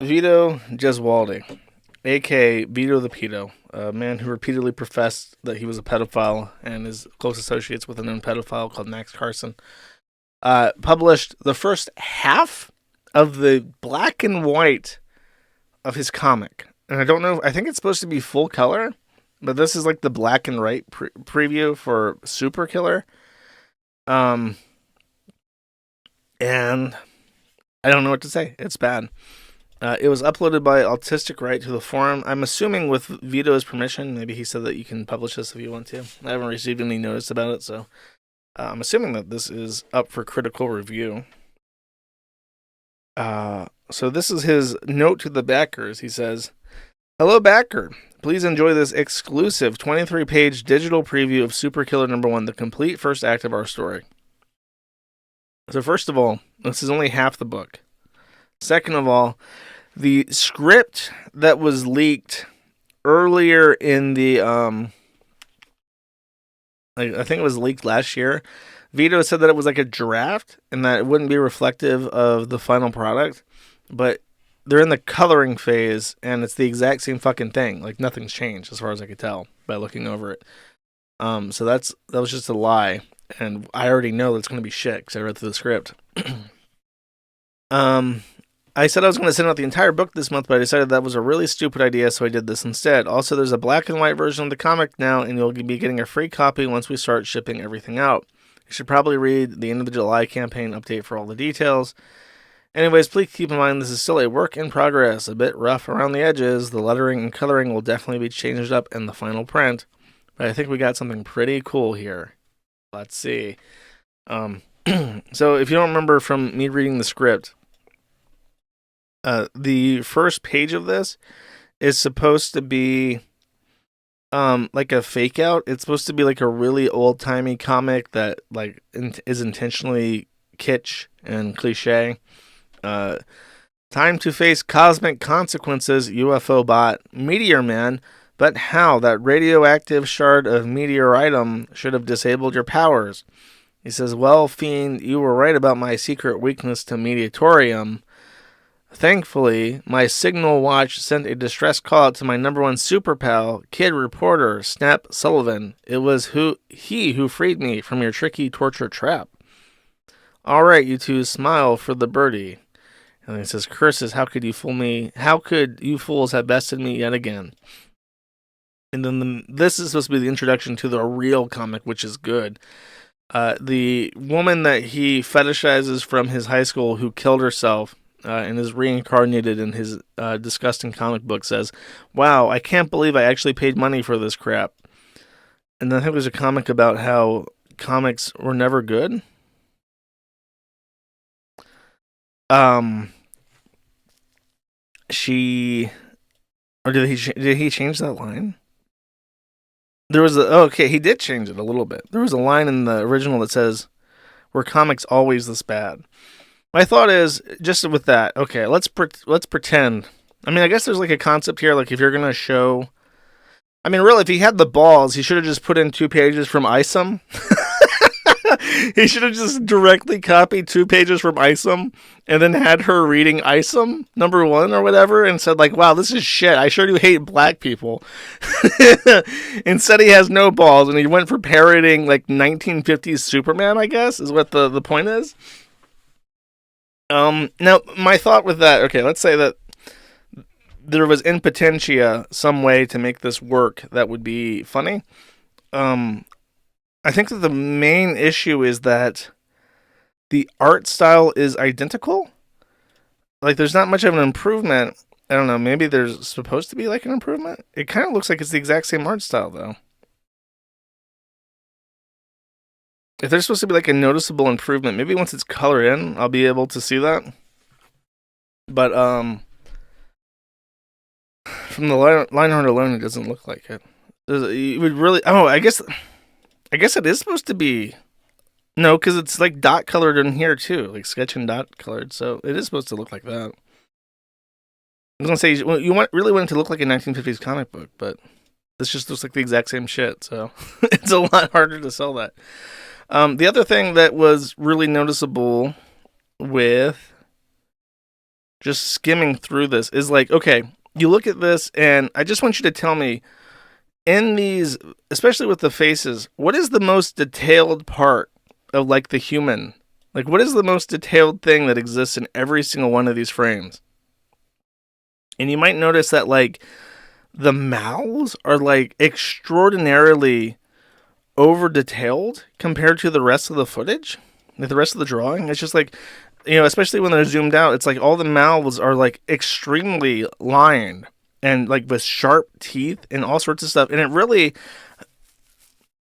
Vito Gesualdi, a.k.a. Vito the Pedo, a man who repeatedly professed that he was a pedophile and is close associates with a known pedophile called Max Carson, published the first half of the black and white of his comic. And I don't know, I think it's supposed to be full color, but this is like the black and white preview for SuperKiller. And I don't know what to say. It's bad. It was uploaded by Autistic Right to the forum. I'm assuming with Vito's permission. Maybe he said that you can publish this if you want to. I haven't received any notice about it, so I'm assuming that this is up for critical review. So this is his note to the backers. He says, "Hello, backer. Please enjoy this exclusive 23-page digital preview of SuperKiller #1, the complete first act of our story." So first of all, this is only half the book. Second of all, the script that was leaked earlier in the, I think it was leaked last year, Vito said that it was like a draft and that it wouldn't be reflective of the final product, but they're in the coloring phase and it's the exact same fucking thing. Like nothing's changed as far as I could tell by looking over it. So that was just a lie, and I already know that it's going to be shit because I read through the script. I said I was going to send out the entire book this month, but I decided that was a really stupid idea, so I did this instead. Also, there's a black and white version of the comic now, and you'll be getting a free copy once we start shipping everything out. You should probably read the end of the July campaign update for all the details. Anyways, please keep in mind this is still a work in progress, a bit rough around the edges. The lettering and coloring will definitely be changed up in the final print, but I think we got something pretty cool here. Let's see. So if you don't remember from me reading the script, the first page of this is supposed to be like a fake out. It's supposed to be like a really old-timey comic that like is intentionally kitsch and cliche. Time to face cosmic consequences, UFO bot, Meteor Man. But how? That radioactive shard of meteoritum should have disabled your powers. He says, well, Fiend, you were right about my secret weakness to mediatorium. Thankfully, my signal watch sent a distress call out to my #1 super pal, kid reporter, Snap Sullivan. It was he who freed me from your tricky torture trap. All right, you two, smile for the birdie. And he says, curses, how could you fool me? How could you fools have bested me yet again? And then this is supposed to be the introduction to the real comic, which is good. The woman that he fetishizes from his high school who killed herself and is reincarnated in his disgusting comic book says, wow, I can't believe I actually paid money for this crap. And then I think there's a comic about how comics were never good. Did he change that line? There was he did change it a little bit. There was a line in the original that says, were comics always this bad? My thought is, just with that, okay, let's pretend. I mean, I guess there's like a concept here, like if you're going to show, I mean, really, if he had the balls, he should have just put in 2 pages from Isom. He should have just directly copied 2 pages from Isom and then had her reading Isom #1 or whatever and said like, wow, this is shit. I sure do hate black people. Instead, he has no balls and he went for parodying like 1950s Superman, I guess, is what the point is. Now, my thought with that, okay, let's say that there was in potentia some way to make this work that would be funny. I think that the main issue is that the art style is identical. Like, there's not much of an improvement. I don't know, maybe there's supposed to be like an improvement. It kind of looks like it's the exact same art style, though. If there's supposed to be like a noticeable improvement, maybe once it's colored in, I'll be able to see that. But from the line art alone, it doesn't look like it. It would really. Oh, I guess it is supposed to be. No, because it's like dot colored in here too, like sketch and dot colored. So it is supposed to look like that. I was gonna say really want it to look like a 1950s comic book, but this just looks like the exact same shit. So it's a lot harder to sell that. The other thing that was really noticeable with just skimming through this, is like, okay, you look at this, and I just want you to tell me, in these, especially with the faces, what is the most detailed part of like the human? Like, what is the most detailed thing that exists in every single one of these frames? And you might notice that like the mouths are like extraordinarily over detailed compared to the rest of the footage, like the rest of the drawing. It's just like, especially when they're zoomed out, it's like all the mouths are like extremely lined and like with sharp teeth and all sorts of stuff. And it really,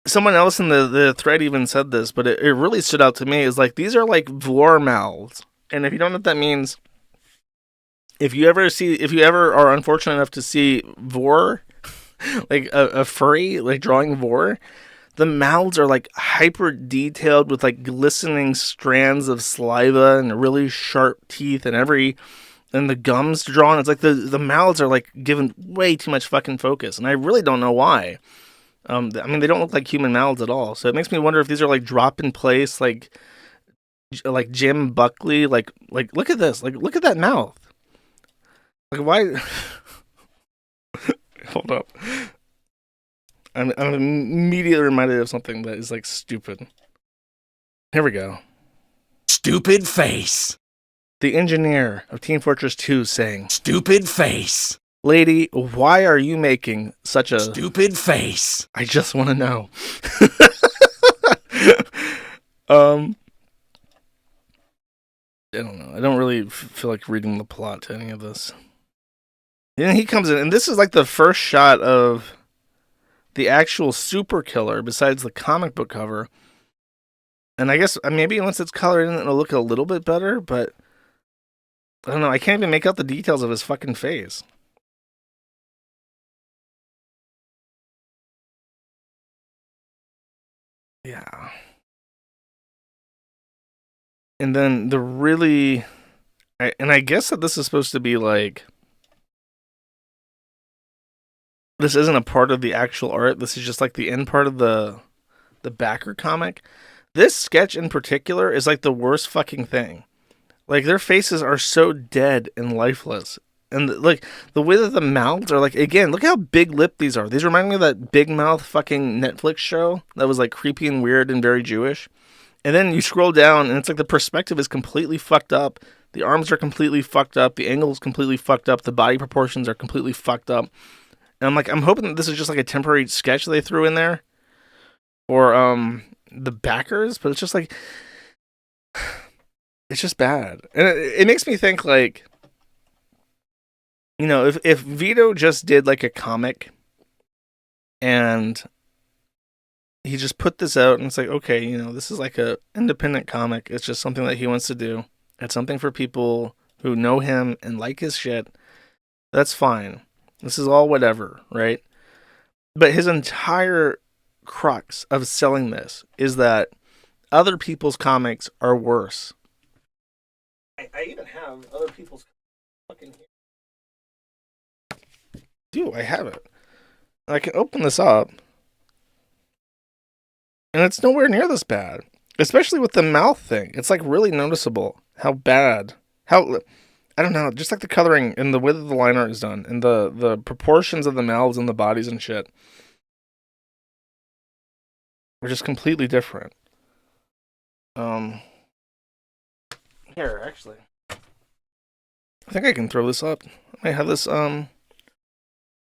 someone else in the thread even said this, but it really stood out to me, is like, these are like vor mouths. And if you don't know what that means, if you ever are unfortunate enough to see vor, like a furry, like drawing vor, the mouths are like hyper detailed with like glistening strands of saliva and really sharp teeth, and the gums drawn. It's like the mouths are like given way too much fucking focus, and I really don't know why. I mean, they don't look like human mouths at all, so it makes me wonder if these are like drop in place, like Jim Buckley, like look at this, like look at that mouth. Like, why? Hold up. I'm immediately reminded of something that is like stupid. Here we go. Stupid face. The engineer of Team Fortress 2 saying, Stupid face. Lady, why are you making such a stupid face? I just want to know. I don't know. I don't really feel like reading the plot to any of this. Then he comes in, and this is like the first shot of the actual SuperKiller besides the comic book cover. And I guess maybe once it's colored in, it'll look a little bit better, but I don't know. I can't even make out the details of his fucking face. Yeah. And then I guess that this is supposed to be like, this isn't a part of the actual art. This is just like the end part of the backer comic. This sketch in particular is like the worst fucking thing. Like, their faces are so dead and lifeless. And like the way that the mouths are, like, again, look how big lipped these are. These remind me of that Big Mouth fucking Netflix show that was like creepy and weird and very Jewish. And then you scroll down and it's like the perspective is completely fucked up. The arms are completely fucked up. The angle is completely fucked up. The body proportions are completely fucked up. And I'm like, I'm hoping that this is just like a temporary sketch they threw in there. Or the backers, but it's just like, it's just bad. And it makes me think, like, if Vito just did like a comic and he just put this out and it's like, okay, this is like a independent comic. It's just something that he wants to do. It's something for people who know him and like his shit. That's fine. This is all whatever, right? But his entire crux of selling this is that other people's comics are worse. I even have other people's fucking here. Dude, I have it. I can open this up. And it's nowhere near this bad. Especially with the mouth thing. It's like really noticeable how bad. I don't know, just like the coloring and the way that the line art is done. And the proportions of the mouths and the bodies and shit are just completely different. Here, actually. I think I can throw this up. I have this, No,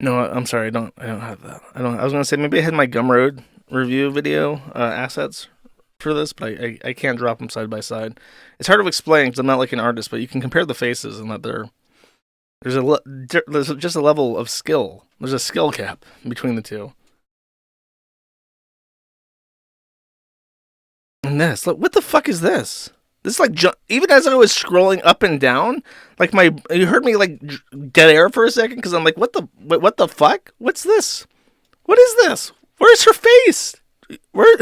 I'm sorry, I don't have that. I was gonna say, maybe I had my Gumroad review video, assets for this, but I can't drop them side by side. It's hard to explain because I'm not like an artist, but you can compare the faces and that there's just a level of skill. There's a skill gap between the two. And this, look, what the fuck is this? This is like, even as I was scrolling up and down, like you heard me like dead air for a second because I'm like, what the fuck? What's this? What is this? Where's her face? Where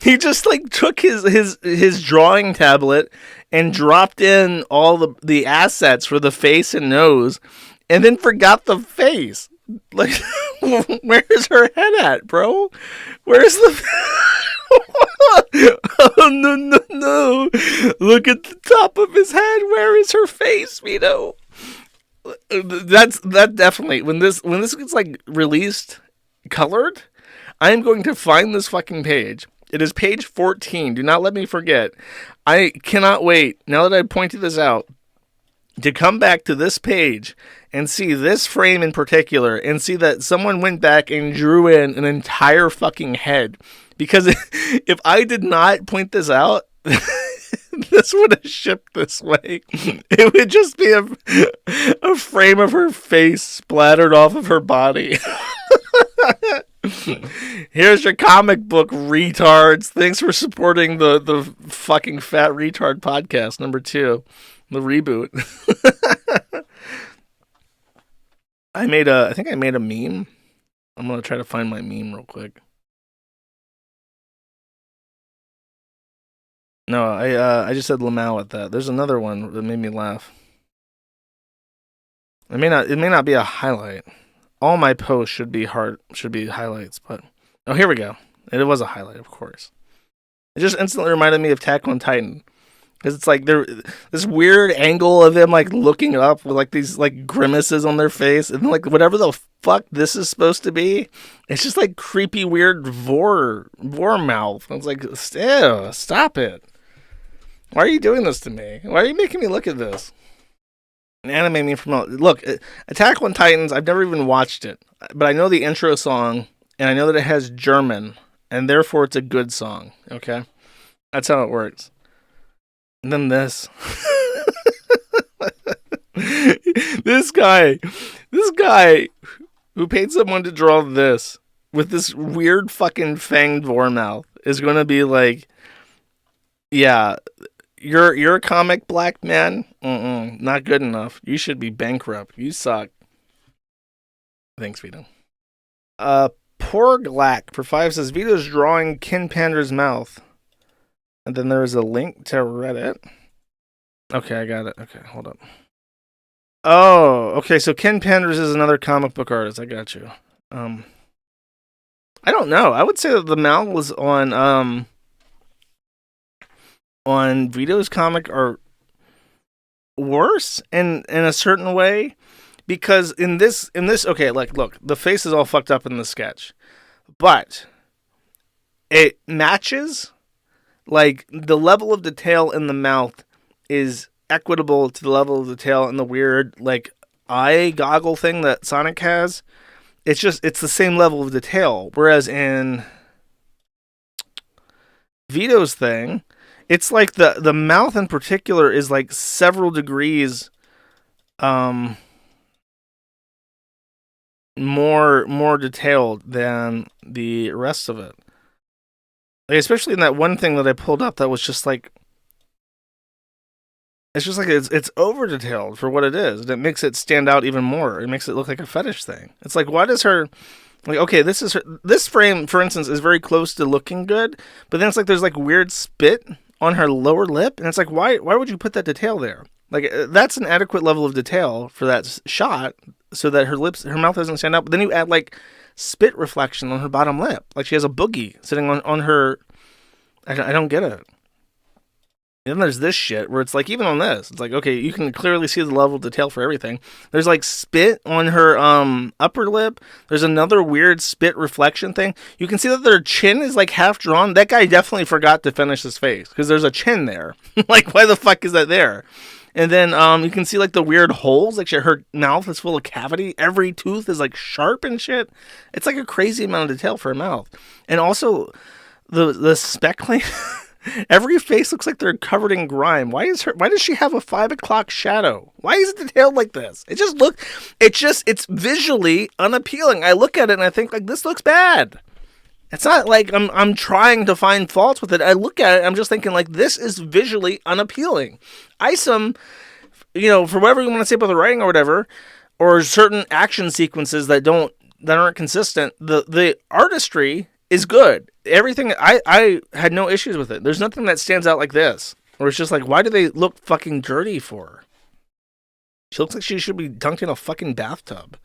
he just like took his drawing tablet and dropped in all the assets for the face and nose, and then forgot the face. Like, where's her head at, bro? Where's the Oh, no, no, no. Look at the top of his head. Where is her face, Vito? That definitely, when this gets like released colored, I am going to find this fucking page. It is page 14. Do not let me forget. I cannot wait, now that I pointed this out, to come back to this page and see this frame in particular and see that someone went back and drew in an entire fucking head. Because if I did not point this out, this would have shipped this way. It would just be a frame of her face splattered off of her body. Here's your comic book, retards. Thanks for supporting the fucking Fat Retard podcast, number 2. The reboot. I think I made a meme. I'm gonna try to find my meme real quick. No, I just said Lamau at that. There's another one that made me laugh. It may not be a highlight. All my posts should be highlights, but oh, here we go. It was a highlight, of course. It just instantly reminded me of Attack on Titan. Because it's like this weird angle of them like looking up with like these like grimaces on their face, and like whatever the fuck this is supposed to be, it's just like creepy weird vor mouth. I was like, ew, stop it! Why are you doing this to me? Why are you making me look at this? An anime meme from look, Attack on Titans. I've never even watched it, but I know the intro song, and I know that it has German, and therefore it's a good song. Okay, that's how it works. And then this. this guy who paid someone to draw this with this weird fucking fanged vor mouth is going to be like, yeah, you're a comic black man? Not good enough. You should be bankrupt. You suck. Thanks, Vito. Poor Glack for 5 says, Vito's drawing Kin Pander's mouth. And then there's a link to Reddit. Okay, I got it. Okay, hold up. Oh, okay, so Ken Panders is another comic book artist. I got you. I don't know. I would say that the mouth was on Vito's comic are worse in a certain way. Because in this okay, like look, the face is all fucked up in the sketch. But it matches. Like, the level of detail in the mouth is equitable to the level of detail in the weird, like, eye goggle thing that Sonic has. It's the same level of detail. Whereas in Vito's thing, it's like the mouth in particular is, like, several degrees more detailed than the rest of it. Like, especially in that one thing that I pulled up that was just like, it's over detailed for what it is, and it makes it stand out even more. It makes it look like a fetish thing. It's like, why does her, like, okay, this frame, for instance, is very close to looking good, but then it's like there's like weird spit on her lower lip, and it's like, why would you put that detail there? Like, that's an adequate level of detail for that shot, so that her mouth doesn't stand out. But then you add like spit reflection on her bottom lip, like she has a boogie sitting on her. I don't get it. And then there's this shit where it's like, even on this, it's like, okay, you can clearly see the level of detail for everything. There's like spit on her upper lip. There's another weird spit reflection thing. You can see that their chin is like half drawn. That guy definitely forgot to finish his face because there's a chin there. Like, why the fuck is that there? And then you can see like the weird holes. Like, her mouth is full of cavity. Every tooth is like sharp and shit. It's like a crazy amount of detail for a mouth. And also the speckling. Every face looks like they're covered in grime. Why does she have a 5 o'clock shadow? Why is it detailed like this? It's visually unappealing. I look at it and I think, like, this looks bad. It's not like I'm trying to find faults with it. I look at it, I'm just thinking, like, this is visually unappealing. Isom, for whatever you want to say about the writing or whatever, or certain action sequences that aren't consistent, the artistry is good. Everything, I had no issues with it. There's nothing that stands out like this, where it's just like, why do they look fucking dirty for her? She looks like she should be dunked in a fucking bathtub.